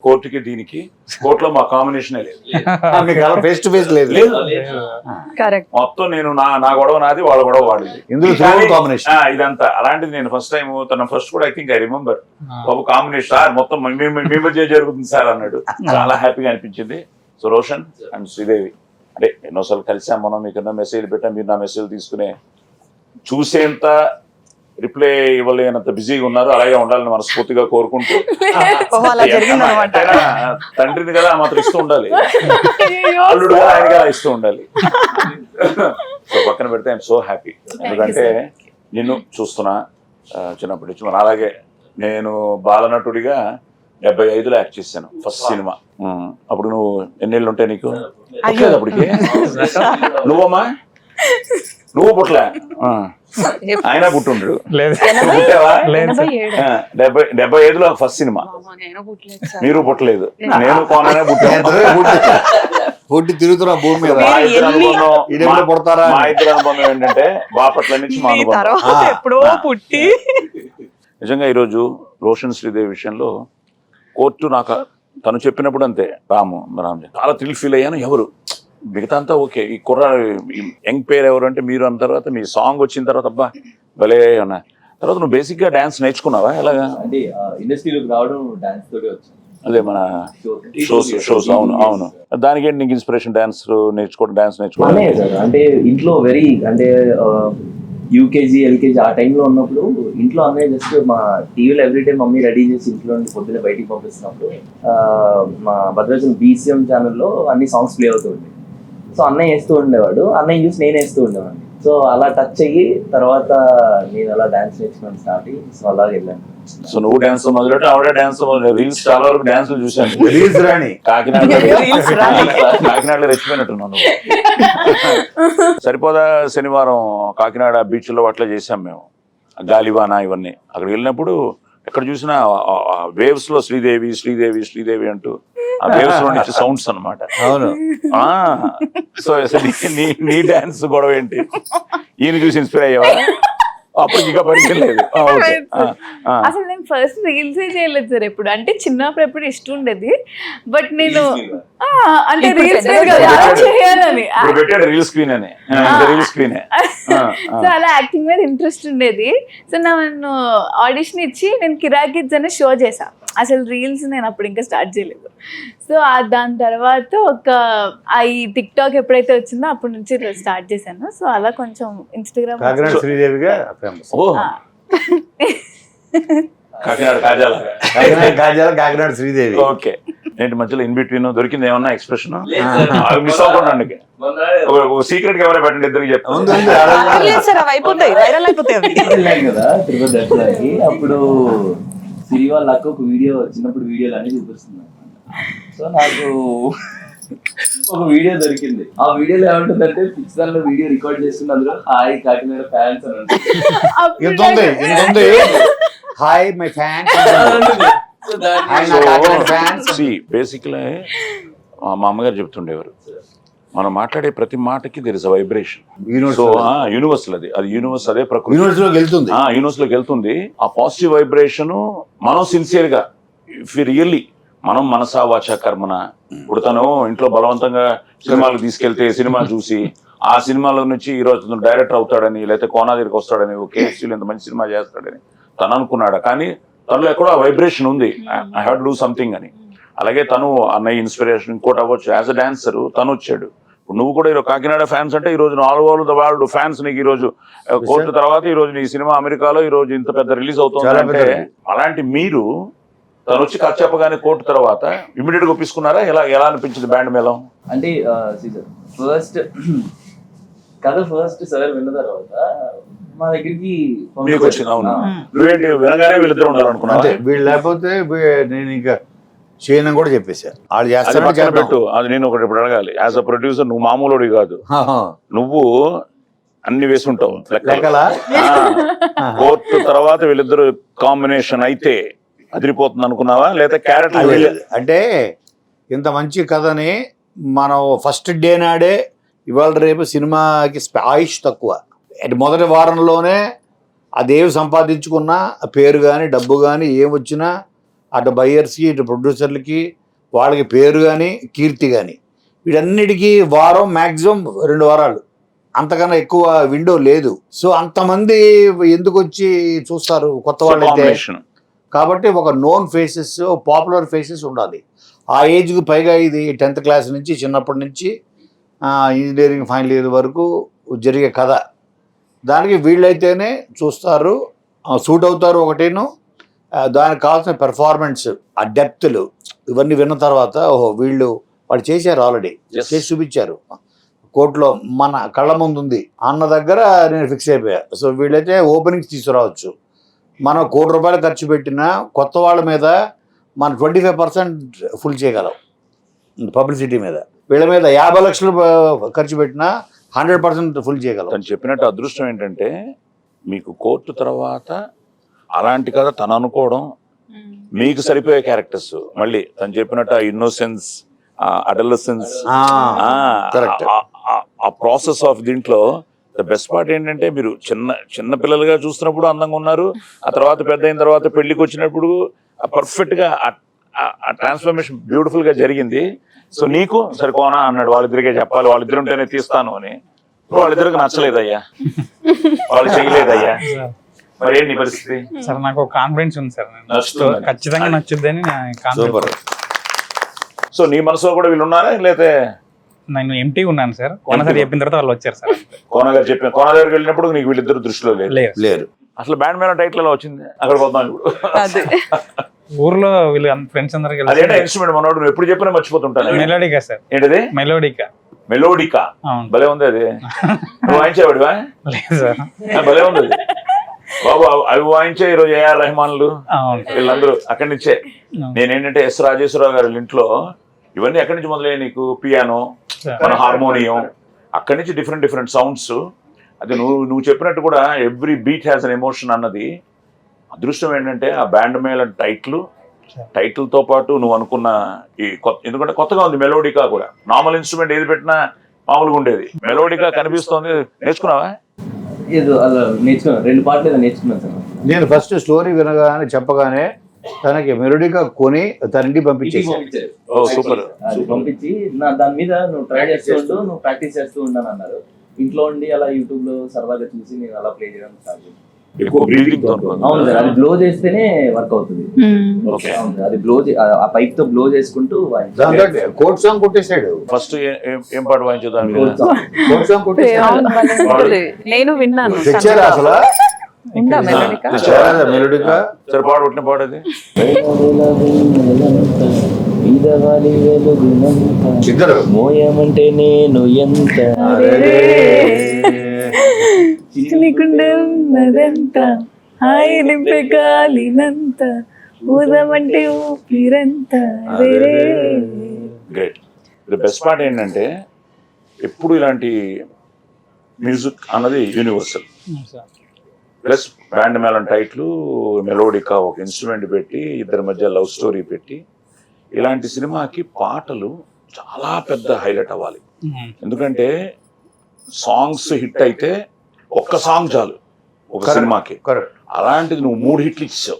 కోర్టుకి దీనికి కోర్టులో మా కాంబినేషన్ లేదు ఫేస్ టు ఫేస్ లేదు కరెక్ట్. మొత్తం నేను నా గొడవ నాది వాళ్ళ గొడవ వాడిది ఇందులో కాంబినేషన్ ఇదంతా అలాంటిది నేను ఫస్ట్ టైం తన ఫస్ట్ కూడా I think I remember Babu combination sir మొత్తం మీ మధ్య జరుగుతుంది సార్ అన్నాడు చాలా హ్యాపీగా అనిపించింది. సో రోషన్ అండ్ శ్రీదేవి అంటే ఎన్నోసార్లు కలిసాం మనం, మీకు ఎన్నో మెసేజ్ పెట్టాం, మీరు నా మెసేజ్ తీసుకునే చూసేంత రిప్లై ఇవ్వలేనంత బిజీగా ఉన్నారు. అలాగే ఉండాలని మనస్ఫూర్తిగా కోరుకుంటూ తండ్రిని కదా మాత్రం ఇస్తూ ఉండాలి, అల్లుడు కదా ఆయన కదా ఇస్తూ ఉండాలి. సో పక్కన పెడితే ఐఎమ్ సో హ్యాపీ, ఎందుకంటే నిన్ను చూస్తున్నా చిన్నప్పటి నుంచి. మరి అలాగే నేను బాలనటుడిగా 75లో యాక్ట్ చేశాను ఫస్ట్ సినిమా. అప్పుడు నువ్వు ఎన్నేళ్ళు ఉంటాయి నీకు? అప్పటికి నువ్వమ్మా నువ్వు పుట్టలే, ఆయన పుట్టుండ్రు. 75లో ఫస్ట్ సినిమా, మీరు పుట్టలేదు, నేను కోననే పుట్టి తిరుగుతున్నా భూమి మీద. మా ఇద్దరు అనుబంధం ఏంటంటే బాపట్ల నుంచి మా అనుబంధం. నిజంగా ఈరోజు రోషన్ శ్రీదేవి విషయంలో కోర్టు నాకు తను చెప్పినప్పుడు అంతే రాము చాలా థ్రిల్ ఫీల్ అయ్యాను. ఎవరు మిగతా అంతా ఓకే, ఈ యంగ్ పేరు ఎవరు అంటే మీరు అన్న తర్వాత మీ సాంగ్ వచ్చిన తర్వాత అబ్బా భలే అన్నా. తర్వాత నువ్వు బేసిక్ గా డాన్స్ నేర్చుకున్నావా? ఎలాగా అంటే ఇండస్ట్రీలోకి రావడం డాన్స్ తోటే వచ్చింది. అదే మన షోస్ అవును అవును. దానికి ఏంటి నీకు ఇన్స్పిరేషన్? డాన్స్ నేర్చుకోవడం అంటే ఇంట్లో అంటే యూకేజీ ఎల్కేజీ ఆ టైంలో ఉన్నప్పుడు ఇంట్లో అన్నయ్య జస్ట్ మా టీవీలో ఎవ్రీ టైం మమ్మీ రెడీ చేసి ఇంట్లో నుండి పొద్దున్న బయటికి పంపిస్తున్నప్పుడు మా భద్రాచలం BCM ఛానల్లో అన్ని సాంగ్స్ ప్లే అవుతుండే. సో అన్నయ్య వేస్తూ ఉండేవాడు, అన్నయ్య చూసి నేను వేస్తూ ఉండేవాడిని. సో అలా టచ్ అయ్యి తర్వాత నేను అలా డాన్స్ నేర్చుకుని స్టార్ట్ అయ్యి సో అలా వెళ్ళాను. సో నువ్వు డాన్స్ మొదలెట్టు, ఆవిడ డాన్స్ రీల్స్ చాలా వరకు డాన్స్ చూసాను. రీల్స్ రాని కాకినాడలో రెచ్చిపోయినట్టున్నాను. సరిపోదా శనివారం కాకినాడ బీచ్ లో అట్లా చేసాం మేము, గాలివాన ఇవన్నీ. అక్కడికి వెళ్ళినప్పుడు ఎక్కడ చూసినా వేవ్స్ లో శ్రీదేవి శ్రీదేవి శ్రీదేవి అంటూ ఆ వేవ్స్ లో నుంచి సౌండ్స్ అన్నమాట. అవును. సో నీ డాన్స్ గొడవ ఏంటి? ఈయన చూసి ఇన్స్పైర్ అయ్యావా? అప్పుడు ఇంకా పరిచయం లేదు. అసలు నేను ఫస్ట్ రీల్స్ చేయలేదు సార్ ఎప్పుడు. అంటే చిన్నప్పుడు ఎప్పుడు ఇష్టం ఉండేది, బట్ నేను అంటే రీల్స్ చేయాలని రీల్ స్క్రీన్ అని సో అలా యాక్టింగ్ మీద ఇంట్రెస్ట్ ఉండేది. సో నన్ను ఆడిషన్ ఇచ్చి నేను కిరాకిడ్స్ అనే షో చేసా. అసలు రీల్స్ నేను అప్పుడు ఇంకా స్టార్ట్ చేయలేదు. సో దాని తర్వాత ఈ టిక్ టాక్ ఎప్పుడైతే వచ్చిందో అప్పటి నుంచి స్టార్ట్ చేశాను. సో అలా కొంచెం ఇన్స్టాగ్రామ్ శ్రీదేవిగా కాకినాడ శ్రీదేవి. ఓకే, ఏంటి మధ్యలో ఇన్ బిట్వీన్ దొరికింది ఏమన్నా ఎక్స్ప్రెషన్ మిస్ అవ్వకుండా సీక్రెట్ కెమెరా పెట్టండి ఇద్దరికి చెప్తాను కదా తిరుపతి దర్శనానికి. అప్పుడు సిరి వాళ్ళ అక్క ఒక వీడియో చిన్నప్పుడు వీడియోలు అన్ని చూపిస్తుంది. సో నాకు ఒక వీడియో దొరికింది. ఆ వీడియోలో ఏమంటుందంటే పిక్చర్ లో వీడియో రికార్డ్ చేస్తున్న అందులో హాయ్ కాకినాడ ఫ్యాన్స్ అని హాయ్ మై ఫ్యాన్స్. బేసిక్లీ మా అమ్మగారు చెప్తుండేవారు, మనం మాట్లాడే ప్రతి మాటకి there is a vibration. So universal అది యూనివర్స్, అదే ప్రకృతి యూనివర్స్ లోకి వెళ్తుంది. ఆ పాజిటివ్ వైబ్రేషన్ మనం సిన్సియర్ గా ఇఫ్ రియల్లీ మనం మనసా వాచా కర్మన. ఇప్పుడు తను ఇంట్లో బలవంతంగా సినిమాలకు తీసుకెళ్తే సినిమా చూసి ఆ సినిమాలో నుంచి ఈ రోజు డైరెక్టర్ అవుతాడని, లేకపోతే కోనాదిరికి వస్తాడని, KFCలో ఇంత మంచి సినిమా చేస్తాడని తను అనుకున్నాడు. కానీ తనలో ఎక్కడో వైబ్రేషన్ ఉంది, I have to do something అని. అలాగే తను అన్నయ్య ఇన్స్పిరేషన్ ఇంకోటి అవ్వచ్చు. యాజ్ అ డాన్సర్ తను వచ్చాడు. నువ్వు కూడా ఈరోజు కాకినాడ ఫ్యాన్స్ అంటే ఈ రోజు all over the world fans నీకు. ఈ రోజు కోర్టు తర్వాత ఈ రోజు నీ సినిమా అమెరికాలో ఈ రోజు ఇంత పెద్ద రిలీజ్ అవుతుంది అంటే, అలాంటి మీరు తను వచ్చి కథ చెప్పగానే కోర్టు తర్వాత ఇమీడియట్ గా ఒప్పించుకున్నారా? ఎలా అనిపించింది బ్యాండ్ మేళం? అంటే ఫస్ట్ సార్ విన్న తర్వాత మా దగ్గరికి వచ్చింది. అవును, నువ్వేంటి వినగానే వీళ్ళిద్దరు ఉండాలి అనుకున్నా? వీళ్ళు లేకపోతే నేను ఇంకా చేయను కూడా చెప్పేశారు. పెట్టు, అది నేను ఒకటి ఇప్పుడు అడగాలి. యాజ్ అ ప్రొడ్యూసర్ నువ్వు మామూలుడి కాదు, నువ్వు అన్ని వేసుంటావు లెక్కలా. కోర్టు తర్వాత వీళ్ళిద్దరు కాంబినేషన్ అయితే అదిరిపోతుంది అనుకున్నావా? లేదా క్యారెక్టర్ అంటే ఇంత మంచి కథని మనం ఫస్ట్ డే నాడే ఇవాళ రేపు సినిమాకి ఆయుష్ తక్కువ. మొదటి వారంలోనే అదేవి సంపాదించుకున్నా పేరు కానీ డబ్బు కానీ ఏం వచ్చినా అటు బయ్యర్స్కి ఇటు ప్రొడ్యూసర్లకి వాళ్ళకి పేరు కానీ కీర్తి కానీ వీటన్నిటికీ వారం మ్యాక్సిమం 2 వారాలు, అంతకన్నా ఎక్కువ విండో లేదు. సో అంతమంది ఎందుకు వచ్చి చూస్తారు కొత్త వాళ్ళైతే? కాంబినేషన్. కాబట్టి ఒక నోన్ ఫేసెస్, పాపులర్ ఫేసెస్ ఉండాలి. ఆ ఏజ్కి పైగా ఇది 10th క్లాస్ నుంచి చిన్నప్పటి నుంచి ఇంజనీరింగ్ ఫైనల్ ఇయర్ వరకు జరిగే కథ. దానికి వీళ్ళైతేనే చూస్తారు, సూట్ అవుతారు. ఒకటేను దానికి కావాల్సిన పెర్ఫార్మెన్స్, ఆ డెప్త్లు ఇవన్నీ విన్న తర్వాత ఓహో వాళ్ళు చేశారు, ఆల్రెడీ చేసి చూపించారు, కోర్టులో మన కళ్ళ ముందు ఉంది అన్న దగ్గర నేను ఫిక్స్ అయిపోయా. సో వీళ్ళైతే ఓపెనింగ్స్ తీసుకురావచ్చు. మనం ₹1,00,00,000 ఖర్చు పెట్టినా కొత్త వాళ్ళ మీద మనం 25% ఫుల్ చేయగలం పబ్లిసిటీ మీద. వీళ్ళ మీద 50 లక్షలు ఖర్చు పెట్టినా 100% ఫుల్ చేయగలం. తను చెప్పినట్టు అదృష్టం ఏంటంటే మీకు కోర్టు తర్వాత అలాంటి కథ తను అనుకోవడం, మీకు సరిపోయే క్యారెక్టర్స్, మళ్ళీ తను చెప్పినట్టు ఆ ఇన్నోసెన్స్, అడలసెన్స్, correct. ఆ ప్రాసెస్ ఆఫ్ దీంట్లో ద బెస్ట్ పార్ట్ ఏంటంటే మీరు చిన్న పిల్లలుగా చూస్తున్నప్పుడు అందంగా ఉన్నారు, ఆ తర్వాత పెద్ద అయిన తర్వాత పెళ్లికి వచ్చినప్పుడు పర్ఫెక్ట్ గా ఆ ట్రాన్స్ఫర్మేషన్ బ్యూటిఫుల్ గా జరిగింది. సో నీకు సరే కోనా అన్నాడు, వాళ్ళిద్దరికే చెప్పాలి, వాళ్ళిద్దరు ఉంటేనే తీస్తాను అని. వాళ్ళిద్దరికి నచ్చలేదయ్యా, వాళ్ళు చేయలేదయ్యా, మరి ఏంటి పరిస్థితి? సార్ నాకు కాన్ఫిడెన్స్ ఉంది సార్, నచ్చుతుంది. ఖచ్చితంగా నచ్చుద్దని సూపర్. సో నీ మనసులో కూడా వీళ్ళు ఉన్నారా? లేకపోతే నేను ఎంటీ ఉన్నాను సార్, కొనసారి చెప్పిన తర్వాత వాళ్ళు వచ్చారు సార్. కోన దగ్గరికి వెళ్ళినప్పుడు నీకు వీళ్ళిద్దరు దృష్టిలో లేదు అసలు బ్యాండ్ మేళం టైటిల్ ఎలా వచ్చింది? అక్కడ పోతాం ఇప్పుడు. ఊర్లో వీళ్ళు ఫ్రెండ్స్ అందరికి అదేంటే ఇన్స్ట్రుమెంట్ మనోడు నువ్వు ఎప్పుడు చెప్పినా మర్చిపోతుంటాను. మెలోడికా సార్. ఏంటది? మెలోడికా. మెలోడికా. భలే ఉంది అది. నువ్వు వాయించేవాడివా? లేదు సార్. భలే ఉంది అది బాబు. అవి వాయించే ఈరోజు ఏఆర్ రెహమాన్లు వీళ్ళందరూ అక్కడి నుంచే. నేనేంటంటే ఎస్ రాజేశ్వరరావు గారి ఇంట్లో ఇవన్నీ ఎక్కడి నుంచి మొదలయ్యాయి నీకు? పియానో, మన హార్మోనియం, అక్కడి నుంచి డిఫరెంట్ సౌండ్స్. అది నువ్వు చెప్పినట్టు కూడా every beat has an emotion అన్నది. అదృష్టం ఏంటంటే ఆ బ్యాండ్ మేళం టైటిల్తో పాటు నువ్వు అనుకున్న ఈ ఎందుకంటే కొత్తగా ఉంది మెలోడికా కూడా. నార్మల్ ఇన్స్ట్రుమెంట్ ఏది పెట్టినా మామూలుగా ఉండేది, మెలోడికా కనిపిస్తోంది. నేర్చుకున్నావా? ఏదో అలా నేర్చుకున్నాను, 2 పాటలు ఏదో నేర్చుకున్నాను సార్. నేను ఫస్ట్ స్టోరీ వినగానే చెప్పగానే తనకి మెలోడిగా కొని తన ఇంటికి పంపించేసి ఓ సూపర్. అది పంపించి దాని మీద నువ్వు ట్రై చేస్తూ ఉండు, నువ్వు ప్రాక్టీస్ చేస్తూ ఉండని అన్నారు. ఇంట్లో ఉండి అలా యూట్యూబ్ లో సరదాగా చూసి నేను అలా ప్లే చేయడం స్టార్ట్ చేశాను. ఎక్కువ బ్రీతింగ్ తో. అవును సార్, అది బ్లో చేస్తేనే వర్క్ అవుతుంది. ఓకే. అవును సార్, అది బ్లో ఆ పైప్ తో బ్లో చేసుకుంటూ కోట్ సాంగ్ కొట్టేశాడు. ఫస్ట్ ఏం పాట వాయించేదాన్ని? కోట్ సాంగ్ కొట్టేశాడు. నేను విన్నాను. తెచ్చారా అసలు? ఉందా మెలోడికా? మెలోడికా. సరే పాడు, పుట్టిన పాడది. ఇద్దరు మోయమంటే నేను ఎంత నీకుండే ఉన్నదంతా హాయి నింపే గాలినంత ఊదమంటే ఊపిరంత. గ్రేట్. ది బెస్ట్ పార్ట్ ఏంటంటే ఎప్పుడు ఇలాంటి మ్యూజిక్ అన్నది యూనివర్సల్. ప్లస్ బ్యాండ్ మేళం టైట్లు, మెలోడికా ఒక ఇన్స్ట్రుమెంట్ పెట్టి, ఇద్దరి మధ్య లవ్ స్టోరీ పెట్టి, ఇలాంటి సినిమాకి పాటలు చాలా పెద్ద హైలైట్ అవ్వాలి. ఎందుకంటే సాంగ్స్ హిట్ అయితే ఒక్క సాంగ్ చాలు ఒక సినిమాకి. అలాంటిది నువ్వు 3 హిట్లు ఇచ్చావు.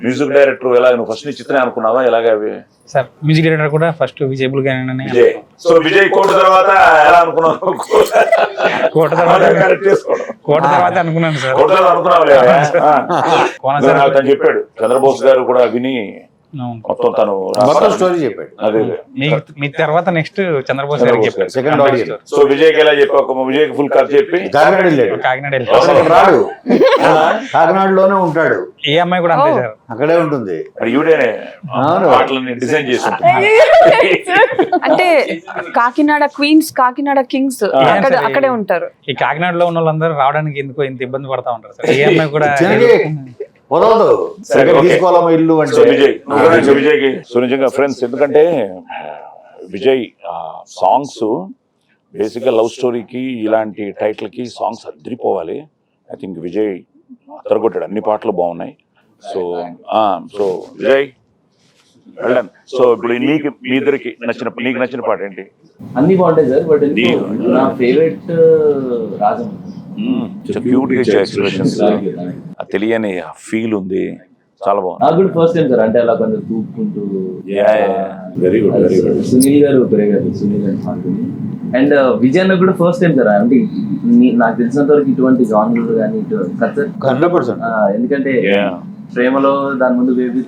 మ్యూజిక్ డైరెక్టర్ ఎలాగ నువ్వు ఫస్ట్ నీ చిత్రం అనుకున్నావా? ఎలాగ అవి సార్ మ్యూజిక్ డైరెక్టర్ కూడా ఫస్ట్ విజయబుల్ గానే. సో విజయ్ కోట తర్వాత ఎలా అనుకున్నావు? కోట తర్వాత అనుకున్నాను సార్. కోట అనుకున్నావు చెప్పాడు చంద్రబోస్ గారు కూడా విని మొత్తం తను స్టోరీ చెప్పాడు. అదే మీ తర్వాత నెక్స్ట్ చంద్రబోస్ గారికి చెప్పాడు. Second audience. సో విజయ్కి ఎలా చెప్పావు? విజయ్కి ఫుల్ కథ చెప్పి కాకినాడ రాడు, కాకినాడలోనే ఉంటాడు. ఏ అమ్మాయి కూడా అంతే సార్, అక్కడే ఉంటుంది. ఈవిడేనే పాటలని డిజైన్ చేసి అంటే కాకినాడ క్వీన్స్, కాకినాడ కింగ్స్ అక్కడే ఉంటారు. ఈ కాకినాడలో ఉన్న వాళ్ళందరూ రావడానికి ఎందుకో ఇంత ఇబ్బంది పడతా ఉంటారు సార్. ఏ అమ్మాయి కూడా తీసుకోవాలమ్మా ఇల్లు అంటే. విజయ్కి సో నిజంగా ఫ్రెండ్స్, ఎందుకంటే విజయ్ సాంగ్స్ బేసిక్గా లవ్ స్టోరీకి ఇలాంటి టైటిల్కి సాంగ్స్ అదిరిపోవాలి. ఐ థింక్ విజయ్ అదరగొట్టాడు, అన్ని పాటలు బాగున్నాయి. సో విజయ్ వెళ్ళండి. సో ఇప్పుడు నీకు మీ ఇద్దరికి నీకు నచ్చిన పాట ఏంటి? అన్ని బాగుంటాయి సార్, బట్ నా ఫేవరెట్ రాజం. క్యూట్ గా ఎక్స్ప్రెషన్స్, తెలియని ఫీల్ ఉంది, చాలా బాగుంది. నాకు కూడా ఫస్ట్ టైం సార్, అంటే అలా కొంచెం తూపుకుంటూ. Very good, very good. Sunil గారు పెరిగారు, సునీల్ అండ్ ఫాల్గుని. అండ్ విజయ్ అన్న కూడా ఫస్ట్ టైం సార్, అంటే నాకు తెలిసినంత వరకు ఇటువంటి జానర్లు కానీ ఇటు 100%. ఎందుకంటే Yeah. ప్రేమలో దాని ముందు బేబీ